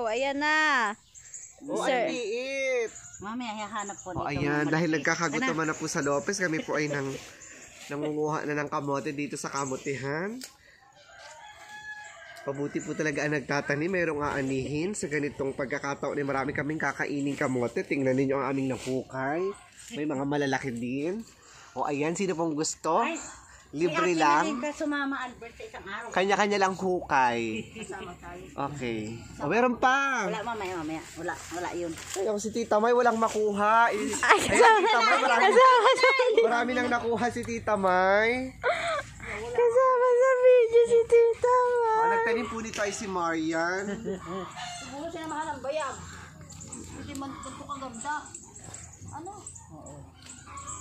daw. Ayan na. Oh, ang liit. Mamaya hahanap po dito. Ayan, dahil nagkakagutuman na po sa Lopez, kami po ay nangunguha na ng kamote dito sa kamotihan. Pabuti po talaga ang nagtatanim, mayroong aanihin sa ganitong pagkakataon. Marami kaming kakainin kamote. Tingnan ninyo ang aming nahukay. May mga malalaki din. O ayan, sino pong gusto? Libre lang. Sumama Albert sa isang araw. Kanya-kanya lang hukay. Okay. O meron pa. Wala mamaya. Wala yun. Ay, ako si Tita May walang makuha. Ay, Tita May, marami nang nakuha si Tita May. Kasama sa video si Tita May. Ang nagtanim po nito ay si Marian. Siguro siya mahal ang bayag. Hindi man ito kaganda. Ano?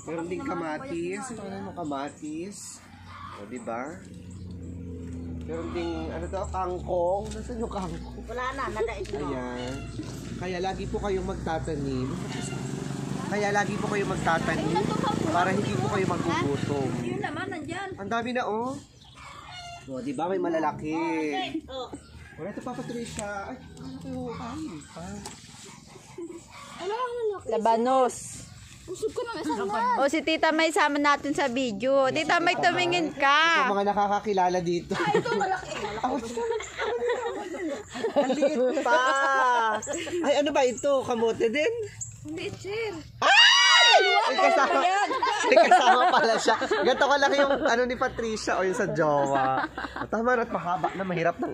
Meron din kamatis. Ito mo kamatis. O, diba? Meron ding, ano to, kangkong. Nasaan yung kangkong? Wala na, nadait mo. Ayan. Kaya lagi po kayong magtatanim. Para hindi po kayo magugutom. Yun naman, nandyan. Ang dami na, oh. O, diba? May malalaki. Oh. Wala ito pa, Patricia. Ay, ano kayo? Kain pa. Labanos. Usog ko na isang man. O si Tita May sama natin sa video. Tita May, tumingin Ito ka. mga nakakakilala dito. Ito malaki. Ang liit pa. Ay, ano ba ito? Kamote din? Hindi, sir. May kasama pala siya. Ganito kalaki yung ano ni Patricia o yung sa jowa. Tama na at mahaba na mahirap ng